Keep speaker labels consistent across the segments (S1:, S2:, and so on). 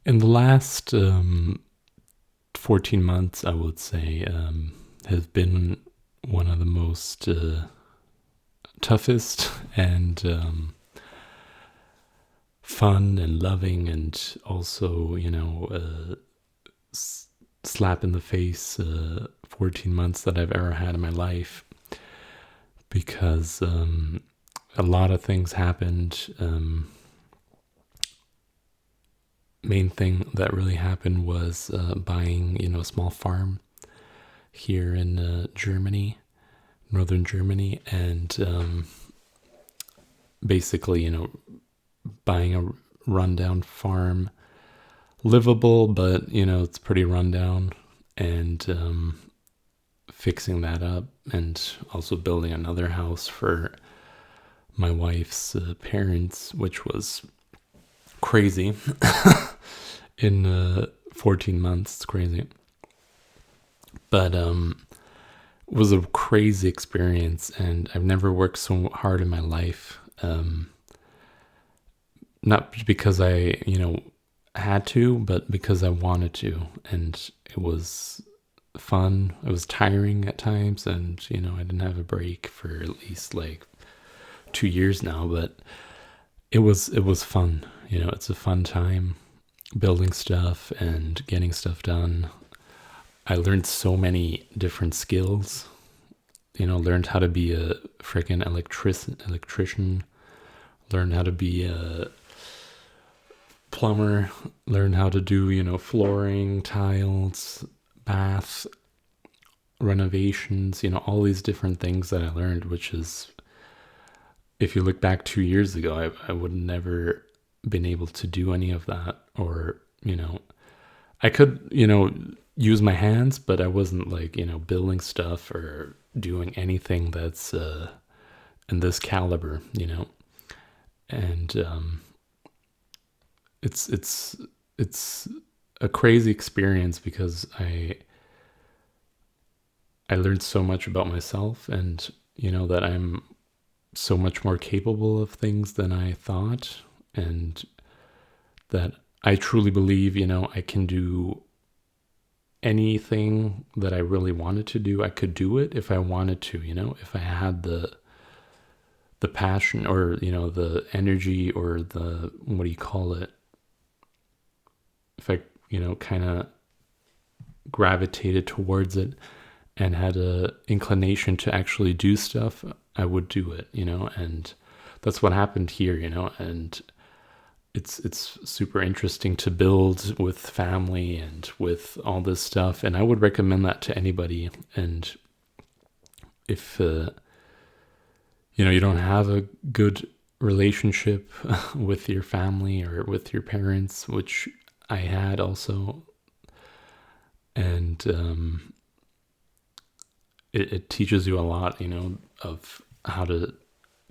S1: In the last 14 months, I would say, has been one of the most toughest and fun and loving, and also, slap in the face 14 months that I've ever had in my life, because a lot of things happened. Main thing that really happened was buying, a small farm here in Germany, northern Germany, and basically, buying a rundown farm, livable, but it's pretty rundown, and fixing that up, and also building another house for my wife's parents, which was crazy. In 14 months, it's crazy, but it was a crazy experience, and I've never worked so hard in my life. Not because I had to, but because I wanted to, and it was fun. It was tiring at times, and I didn't have a break for at least like 2 years now, but it was fun. It's a fun time building stuff and getting stuff done. I learned so many different skills. Learned how to be a freaking electrician, learned how to be a plumber, learned how to do, flooring, tiles, bath, renovations, all these different things that I learned, which is, if you look back 2 years ago, I would never been able to do any of that. Or, I could, use my hands, but I wasn't like, building stuff or doing anything that's in this caliber, and it's a crazy experience, because I learned so much about myself, and that I'm so much more capable of things than I thought, and that I truly believe, I can do anything that I really wanted to do. I could do it if I wanted to, if I had the passion, or the energy, or the, what do you call it, if I kind of gravitated towards it and had a inclination to actually do stuff, I would do it, and that's what happened here, and it's super interesting to build with family and with all this stuff, and I would recommend that to anybody. And if you don't have a good relationship with your family or with your parents, which I had also, and it teaches you a lot, of how to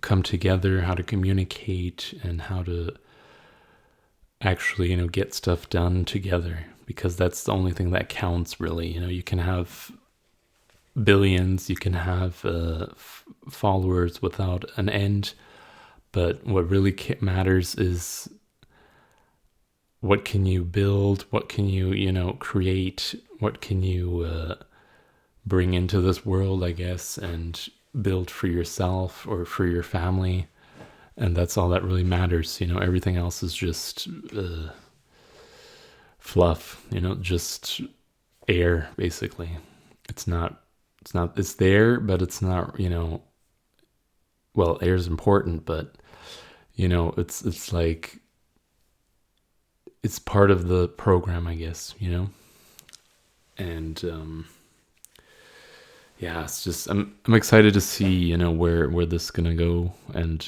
S1: come together, how to communicate, and how to actually, get stuff done together, because that's the only thing that counts, really. You can have billions, you can have followers without an end, but what really matters is, what can you build, what can you create, what can you bring into this world, I guess, and build for yourself or for your family. And that's all that really matters. Everything else is just fluff, just air, basically. It's there, but it's not, well, air is important, but, it's like, it's part of the program, I guess, and, yeah, it's just, I'm excited to see, where this is gonna go, and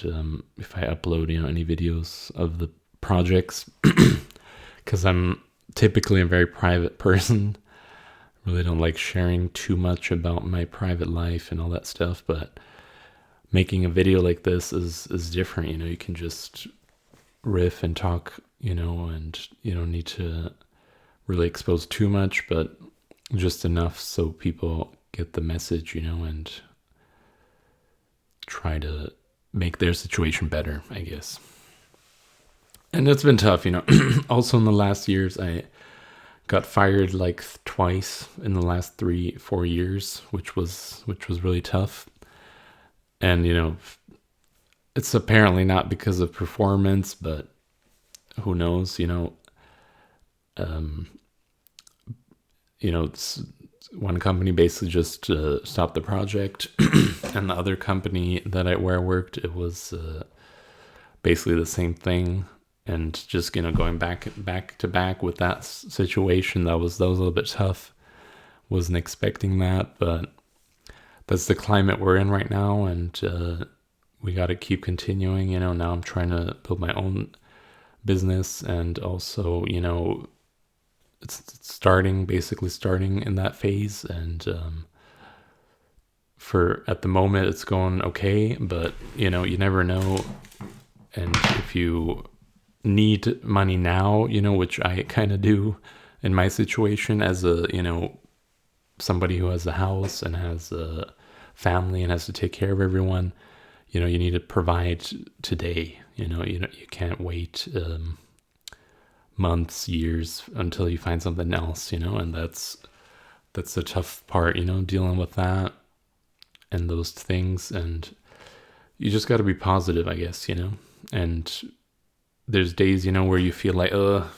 S1: if I upload, any videos of the projects, because I'm typically a very private person. Really don't like sharing too much about my private life and all that stuff, but making a video like this is different. You can just riff and talk, and you don't need to really expose too much, but just enough so people get the message, and try to make their situation better, I guess. And it's been tough, you know. Also in the last years, I got fired like twice in the last 3 4 years, which was really tough. And you know, it's apparently not because of performance, but who knows, you know. um one company basically just stopped the project, and the other company that where I worked, it was basically the same thing. And just going back to back with that situation, that was a little bit tough. Wasn't expecting that, but that's the climate we're in right now, and we got to keep continuing. You know, now I'm trying to build my own business, and also, you know, it's basically starting in that phase. And for at the moment, it's going okay, but you know, you never know. And if you need money now, you know, which I kind of do in my situation as a, you know, somebody who has a house and has a family and has to take care of everyone, you know, you need to provide today. You can't wait months, years until you find something else, you know. And that's the tough part, you know, dealing with that and those things. And you just got to be positive, I guess, you know. And there's days, you know, where you feel like, or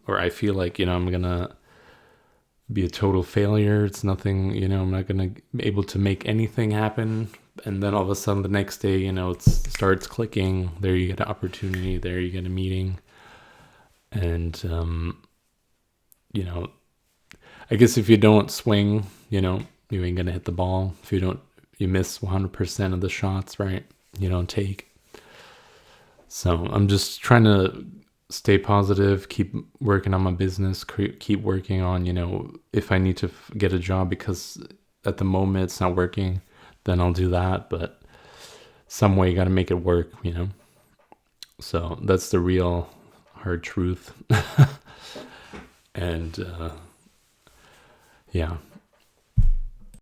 S1: I feel like, you know, I'm gonna be a total failure. It's nothing, you know, I'm not gonna be able to make anything happen. And then all of a sudden the next day, you know, it starts clicking. There you get an opportunity, there you get a meeting. And you know, I guess if you don't swing, you know, you ain't gonna hit the ball. If you miss 100% of the shots, right, you don't take. So I'm just trying to stay positive, keep working on my business, keep working on, you know, if I need to get a job because at the moment it's not working, then I'll do that. But some way you got to make it work, you know. So that's the real hard truth. And yeah,